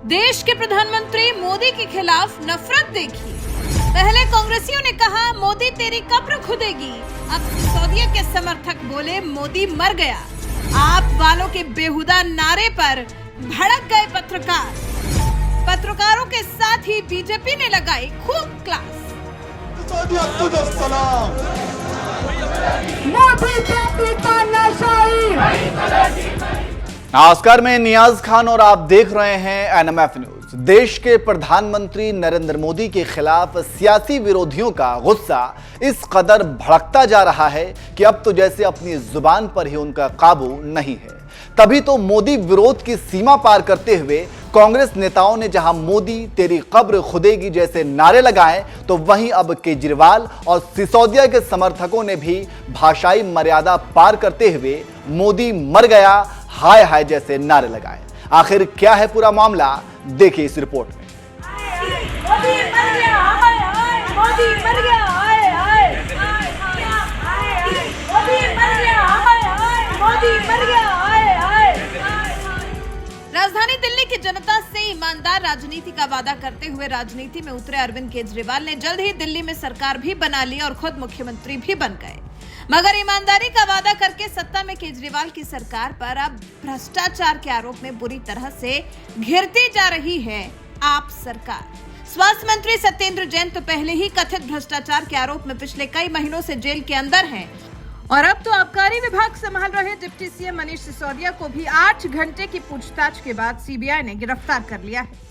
देश के प्रधानमंत्री मोदी के खिलाफ नफरत देखी। पहले कांग्रेसियों ने कहा मोदी तेरी कब्र खुदेगी, अब सिसोदिया के समर्थक बोले मोदी मर गया। आप वालों के बेहुदा नारे पर भड़क गए पत्रकारों के साथ ही बीजेपी ने लगाई खूब क्लास। नमस्कार, मैं नियाज खान और आप देख रहे हैं एनएमएफ न्यूज। देश के प्रधानमंत्री नरेंद्र मोदी के खिलाफ सियासी विरोधियों का गुस्सा इस कदर भड़कता जा रहा है कि अब तो जैसे अपनी जुबान पर ही उनका काबू नहीं है। तभी तो मोदी विरोध की सीमा पार करते हुए कांग्रेस नेताओं ने जहां मोदी तेरी कब्र खुदेगी जैसे नारे लगाए, तो वहीं अब केजरीवाल और सिसोदिया के समर्थकों ने भी भाषाई मर्यादा पार करते हुए मोदी मर गया, हाय हाय जैसे नारे लगाए। आखिर क्या है पूरा मामला, देखिए इस रिपोर्ट में। मोदी मर गया, हाय हाय, मोदी मर गया, हाय हाय, मोदी मर गया, हाय हाय, मोदी मर गया, हाय हाय। राजधानी दिल्ली की जनता से ईमानदार राजनीति का वादा करते हुए राजनीति में उतरे अरविंद केजरीवाल ने जल्द ही दिल्ली में सरकार भी बना ली और खुद मुख्यमंत्री भी बन गए। मगर ईमानदारी का वादा करके सत्ता में केजरीवाल की सरकार पर अब भ्रष्टाचार के आरोप में बुरी तरह से घिरती जा रही है आप सरकार। स्वास्थ्य मंत्री सत्येंद्र जैन तो पहले ही कथित भ्रष्टाचार के आरोप में पिछले कई महीनों से जेल के अंदर हैं और अब तो आबकारी विभाग संभाल रहे डिप्टी सीएम मनीष सिसोदिया को भी 8 घंटे की पूछताछ के बाद सीबीआई ने गिरफ्तार कर लिया है।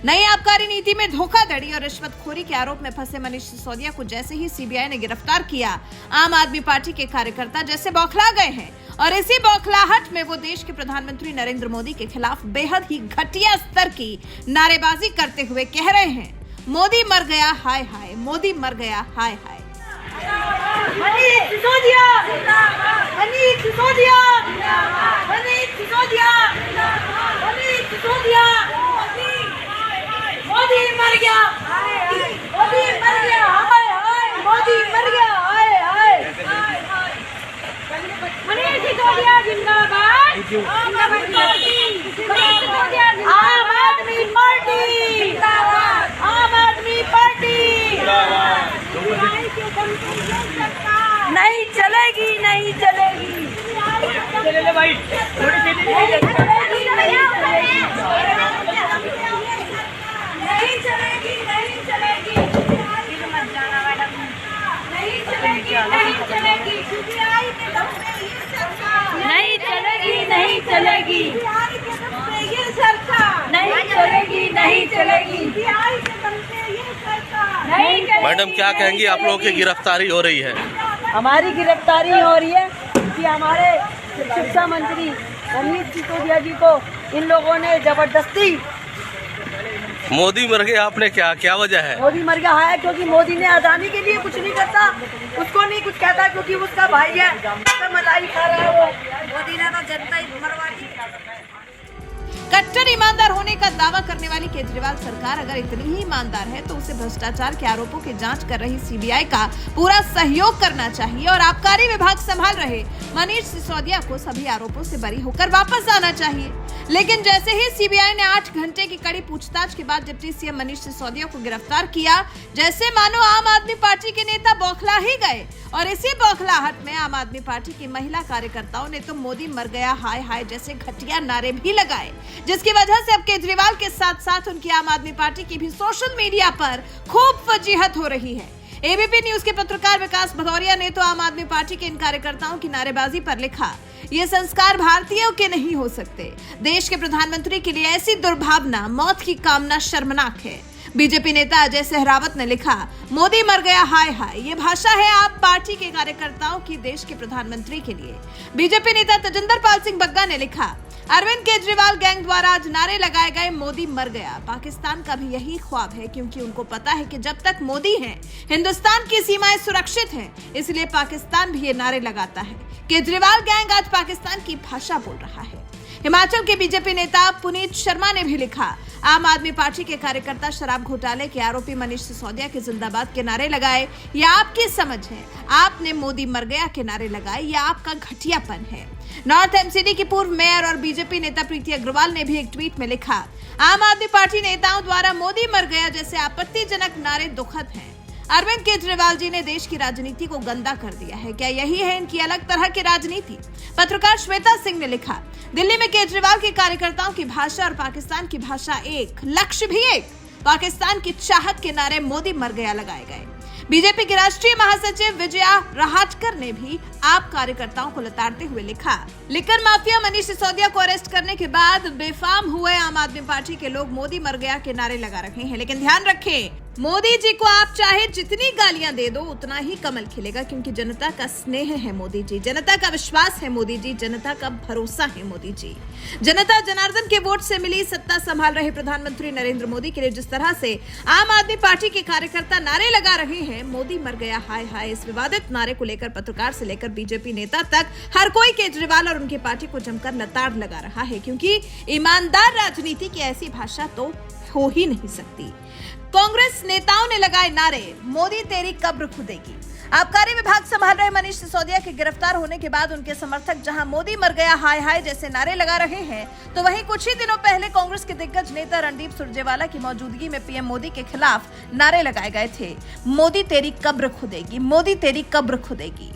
नई आबकारी नीति में धोखाधड़ी और रिश्वतखोरी के आरोप में फंसे मनीष सिसोदिया को जैसे ही सीबीआई ने गिरफ्तार किया, आम आदमी पार्टी के कार्यकर्ता जैसे बौखला गए हैं और इसी बौखलाहट में वो देश के प्रधानमंत्री नरेंद्र मोदी के खिलाफ बेहद ही घटिया स्तर की नारेबाजी करते हुए कह रहे हैं मोदी मर गया, हाय हाय, मोदी मर गया, हाय हाय। मनीष सिसोदिया, मनीष सिसोदिया, मनीष सिसोदिया, मनीष सिसोदिया, मोदी मर गया, मोदी मर गया, हाय हाय, मोदी मर गया, हाय हाय। मनीष सिसोदिया जिंदाबाद, आम आदमी पार्टी, आम आदमी पार्टी नहीं चलेगी, नहीं चलेगी, चले भाई, थोड़ी सी नहीं चलेगी, नहीं चलेगी, नहीं चलेगी, मत जाना मैडम, नहीं चलेगी, नहीं चलेगी, सीबीआई के दम पे ये सरकार नहीं चलेगी, नहीं चलेगी, सीबीआई के दम पे ये सरकार नहीं चलेगी, नहीं चलेगी, सीबीआई के दम पे ये सरकार नहीं चलेगी। मैडम क्या कहेंगी, आप लोगों की गिरफ्तारी हो रही है? हमारी गिरफ्तारी हो रही है कि हमारे शिक्षा मंत्री मनीष सिसोदिया जी को इन लोगों ने जबरदस्ती। मोदी मर गया, आपने क्या वजह है? मोदी मर गया है क्योंकि मोदी ने अदानी के लिए कुछ नहीं करता, उसको नहीं कुछ कहता क्योंकि उसका भाई है, तो मलाई खा रहा है वो। मोदी ने तो जनता ही मरवा दी। कट्टर ईमानदार होने का दावा करने वाली केजरीवाल सरकार अगर इतनी ही ईमानदार है तो उसे भ्रष्टाचार के आरोपों की जांच कर रही सीबीआई का पूरा सहयोग करना चाहिए और आबकारी विभाग संभाल रहे मनीष सिसोदिया को सभी आरोपों से बरी होकर वापस आना चाहिए। लेकिन जैसे ही सीबीआई ने 8 घंटे की कड़ी पूछताछ के बाद डिप्टी सीएम मनीष सिसोदिया को गिरफ्तार किया, जैसे मानो आम आदमी पार्टी के नेता बौखला ही गए और इसी बौखलाहट में आम आदमी पार्टी की महिला कार्यकर्ताओं ने तो मोदी मर गया, हाय हाय जैसे घटिया नारे भी लगाए, जिसकी वजह से अब केजरीवाल के साथ साथ उनकी आम आदमी पार्टी की भी सोशल मीडिया पर खूब फजीहत हो रही है। एबीपी न्यूज के पत्रकार विकास भदौरिया ने तो आम आदमी पार्टी के इन कार्यकर्ताओं की नारेबाजी पर लिखा, ये संस्कार भारतीयों के नहीं हो सकते। देश के प्रधानमंत्री के लिए ऐसी दुर्भावना, मौत की कामना शर्मनाक है। बीजेपी नेता अजय सहरावत ने लिखा, मोदी मर गया, हाय हाय, ये भाषा है आप पार्टी के कार्यकर्ताओं की देश के प्रधानमंत्री के लिए। बीजेपी नेता तजिंदर पाल सिंह बग्गा ने लिखा, अरविंद केजरीवाल गैंग द्वारा आज नारे लगाए गए मोदी मर गया। पाकिस्तान का भी यही ख्वाब है क्योंकि उनको पता है कि जब तक मोदी हैं, हिंदुस्तान की सीमाएं सुरक्षित हैं, इसलिए पाकिस्तान भी ये नारे लगाता है। केजरीवाल गैंग आज पाकिस्तान की भाषा बोल रहा है। हिमाचल के बीजेपी नेता पुनीत शर्मा ने भी लिखा, आम आदमी पार्टी के कार्यकर्ता शराब घोटाले के आरोपी मनीष सिसोदिया के जिंदाबाद के नारे लगाए, यह आपकी समझ है। आपने मोदी मर गया के नारे लगाए, यह आपका घटियापन है। नॉर्थ एमसीडी की पूर्व मेयर और बीजेपी नेता प्रीति अग्रवाल ने भी एक ट्वीट में लिखा, आम आदमी पार्टी नेताओं द्वारा मोदी मर गया जैसे आपत्तिजनक नारे दुखद हैं। अरविंद केजरीवाल जी ने देश की राजनीति को गंदा कर दिया है, क्या यही है इनकी अलग तरह की राजनीति? पत्रकार श्वेता सिंह ने लिखा, दिल्ली में केजरीवाल के कार्यकर्ताओं की भाषा और पाकिस्तान की भाषा एक, लक्ष्य भी एक। पाकिस्तान की चाहत के नारे मोदी मर गया लगाए गए। बीजेपी के राष्ट्रीय महासचिव विजया राहटकर ने भी आप कार्यकर्ताओं को लताड़ते हुए लिखा, लिकर माफिया मनीष सिसोदिया को अरेस्ट करने के बाद बेफाम हुए आम आदमी पार्टी के लोग मोदी मर गया के नारे लगा रहे हैं, लेकिन ध्यान रखें, मोदी जी को आप चाहे जितनी गालियां दे दो उतना ही कमल खिलेगा, क्योंकि जनता का स्नेह है मोदी जी, जनता का विश्वास है मोदी जी, जनता का भरोसा है मोदी जी। जनता जनार्दन के वोट से मिली सत्ता संभाल रहे प्रधानमंत्री नरेंद्र मोदी के लिए जिस तरह से आम आदमी पार्टी के कार्यकर्ता नारे लगा रहे हैं, मोदी मर गया हाय हाय, इस विवादित नारे को लेकर पत्रकार से लेकर बीजेपी नेता तक हर कोई केजरीवाल और उनकी पार्टी को जमकर लताड़ लगा रहा है, क्योंकि ईमानदार राजनीति की ऐसी भाषा तो हो ही नहीं सकती। कांग्रेस नेताओं ने लगाए नारे, मोदी तेरी कब्र खुदेगी। आबकारी विभाग संभाल रहे मनीष सिसोदिया के गिरफ्तार होने के बाद उनके समर्थक जहां मोदी मर गया हाय हाय जैसे नारे लगा रहे हैं, तो वहीं कुछ ही दिनों पहले कांग्रेस के दिग्गज नेता रणदीप सुरजेवाला की मौजूदगी में पीएम मोदी के खिलाफ नारे लगाए गए थे, मोदी तेरी कब्र खुदेगी, मोदी तेरी कब्र खुदेगी।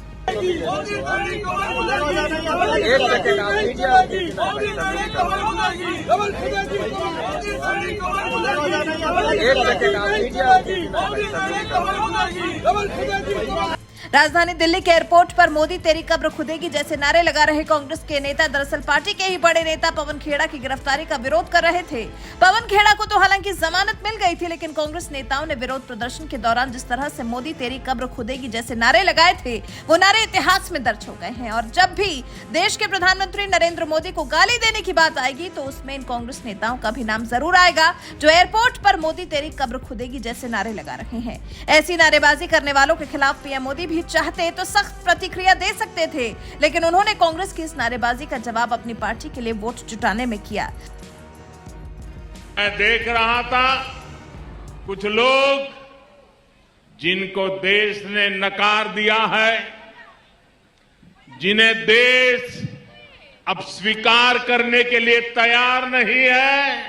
राजधानी दिल्ली के एयरपोर्ट पर मोदी तेरी कब्र खुदेगी जैसे नारे लगा रहे कांग्रेस के नेता दरअसल पार्टी के ही बड़े नेता पवन खेड़ा की गिरफ्तारी का विरोध कर रहे थे। पवन खेड़ा को तो हालांकि जमानत मिल गई थी, लेकिन कांग्रेस नेताओं ने विरोध प्रदर्शन के दौरान जिस तरह से मोदी तेरी कब्र खुदेगी जैसे नारे लगाए थे, वो नारे इतिहास में दर्ज हो गए हैं। और जब भी देश के प्रधानमंत्री नरेंद्र मोदी को गाली देने की बात आएगी तो उसमें इन कांग्रेस नेताओं का भी नाम जरूर आएगा, जो एयरपोर्ट पर मोदी तेरी कब्र खुदेगी जैसे नारे लगा रहे हैं। ऐसी नारेबाजी करने वालों के खिलाफ पीएम मोदी भी चाहते तो सख्त प्रतिक्रिया दे सकते थे, लेकिन उन्होंने कांग्रेस की इस नारेबाजी का जवाब अपनी पार्टी के लिए वोट जुटाने में किया। मैं देख रहा था कुछ लोग जिनको देश ने नकार दिया है, जिन्हें देश अब स्वीकार करने के लिए तैयार नहीं है,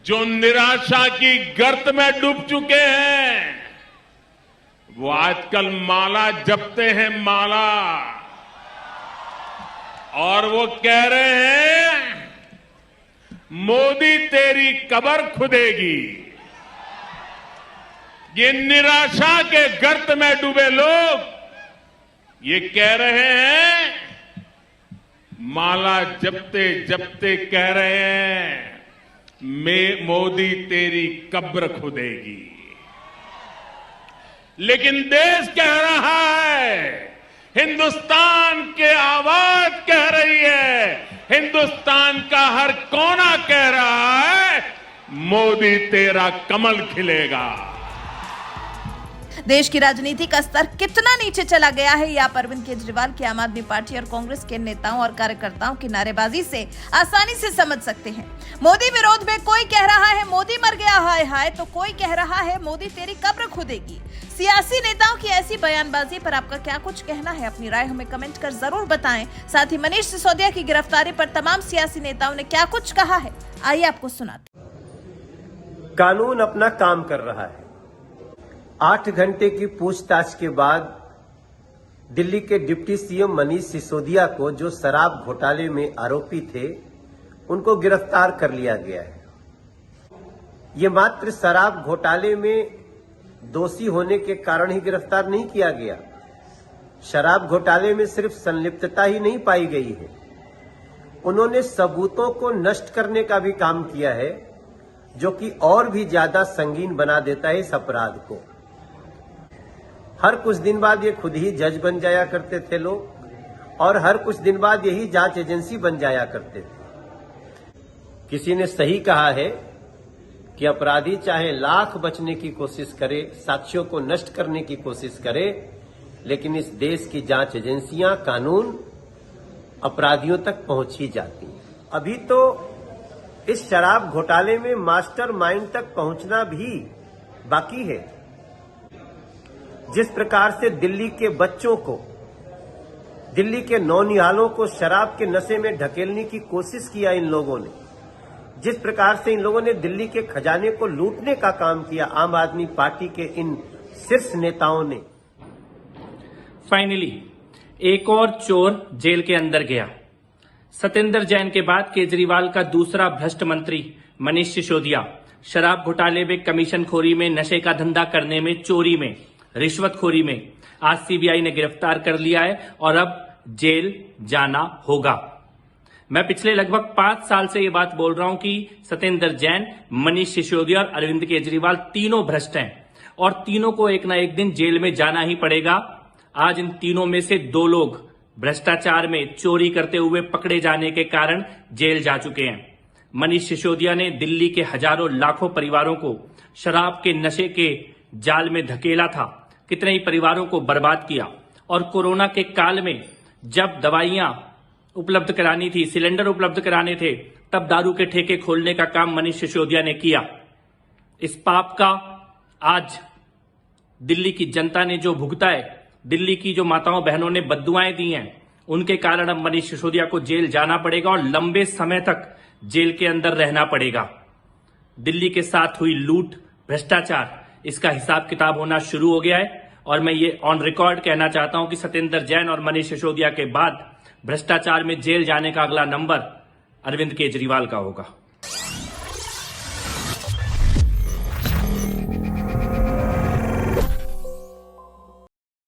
जो निराशा की गर्त में डूब चुके हैं, वो आजकल माला जपते हैं माला, और वो कह रहे हैं मोदी तेरी कब्र खुदेगी। ये निराशा के गर्त में डूबे लोग ये कह रहे हैं, माला जपते जपते कह रहे हैं मोदी तेरी कब्र खुदेगी। लेकिन देश कह रहा है, हिंदुस्तान के आवाज कह रही है, हिंदुस्तान का हर कोना कह रहा है, मोदी तेरा कमल खिलेगा। देश की राजनीति का स्तर कितना नीचे चला गया है, यह आप अरविंद केजरीवाल की आम आदमी पार्टी और कांग्रेस के नेताओं और कार्यकर्ताओं की नारेबाजी से आसानी से समझ सकते हैं। मोदी विरोध में कोई कह रहा है मोदी मर गया हाय हाय, तो कोई कह रहा है मोदी तेरी कब्र खुदेगी। सियासी नेताओं की ऐसी बयानबाजी पर आपका क्या कुछ कहना है? अपनी राय हमें कमेंट कर जरूर बताएं। साथ ही मनीष सिसोदिया की गिरफ्तारी पर तमाम सियासी नेताओं ने क्या कुछ कहा है, आइए आपको सुनाते। कानून अपना काम कर रहा है। 8 घंटे की पूछताछ के बाद दिल्ली के डिप्टी सीएम मनीष सिसोदिया को, जो शराब घोटाले में आरोपी थे, उनको गिरफ्तार कर लिया गया है। ये मात्र शराब घोटाले में दोषी होने के कारण ही गिरफ्तार नहीं किया गया। शराब घोटाले में सिर्फ संलिप्तता ही नहीं पाई गई है, उन्होंने सबूतों को नष्ट करने का भी काम किया है, जो कि और भी ज्यादा संगीन बना देता है इस अपराध को। हर कुछ दिन बाद ये खुद ही जज बन जाया करते थे लोग, और हर कुछ दिन बाद यही जांच एजेंसी बन जाया करते थे। किसी ने सही कहा है कि अपराधी चाहे लाख बचने की कोशिश करे, साक्ष्यों को नष्ट करने की कोशिश करे, लेकिन इस देश की जांच एजेंसियां, कानून अपराधियों तक पहुंची जाती है। अभी तो इस शराब घोटाले में मास्टरमाइंड तक पहुंचना भी बाकी है। जिस प्रकार से दिल्ली के बच्चों को, दिल्ली के नौनिहालों को शराब के नशे में ढकेलने की कोशिश किया इन लोगों ने, जिस प्रकार से इन लोगों ने दिल्ली के खजाने को लूटने का काम किया आम आदमी पार्टी के इन शीर्ष नेताओं ने। फाइनली एक और चोर जेल के अंदर गया। सत्येंद्र जैन के बाद केजरीवाल का दूसरा भ्रष्ट मंत्री मनीष सिसोदिया शराब घोटाले में, कमीशनखोरी में, नशे का धंधा करने में, चोरी में, रिश्वतखोरी में आज सीबीआई ने गिरफ्तार कर लिया है और अब जेल जाना होगा। मैं पिछले लगभग 5 साल से ये बात बोल रहा हूं कि सत्येंद्र जैन, मनीष सिसोदिया और अरविंद केजरीवाल तीनों भ्रष्ट हैं और तीनों को एक ना एक दिन जेल में जाना ही पड़ेगा। आज इन तीनों में से 2 लोग भ्रष्टाचार में, चोरी करते हुए पकड़े जाने के कारण जेल जा चुके हैं। मनीष सिसोदिया ने दिल्ली के हजारों लाखों परिवारों को शराब के नशे के जाल में धकेला था, कितने ही परिवारों को बर्बाद किया। और कोरोना के काल में जब दवाइयां उपलब्ध करानी थी, सिलेंडर उपलब्ध कराने थे, तब दारू के ठेके खोलने का काम मनीष सिसोदिया ने किया। इस पाप का आज दिल्ली की जनता ने जो भुगता है, दिल्ली की जो माताओं बहनों ने बद्दुआएं दी हैं, उनके कारण अब मनीष सिसोदिया को जेल जाना पड़ेगा और लंबे समय तक जेल के अंदर रहना पड़ेगा। दिल्ली के साथ हुई लूट, भ्रष्टाचार, इसका हिसाब किताब होना शुरू हो गया है और मैं ये ऑन रिकॉर्ड कहना चाहता हूं कि सत्येंद्र जैन और मनीष सिसोदिया के बाद भ्रष्टाचार में जेल जाने का अगला नंबर अरविंद केजरीवाल का होगा।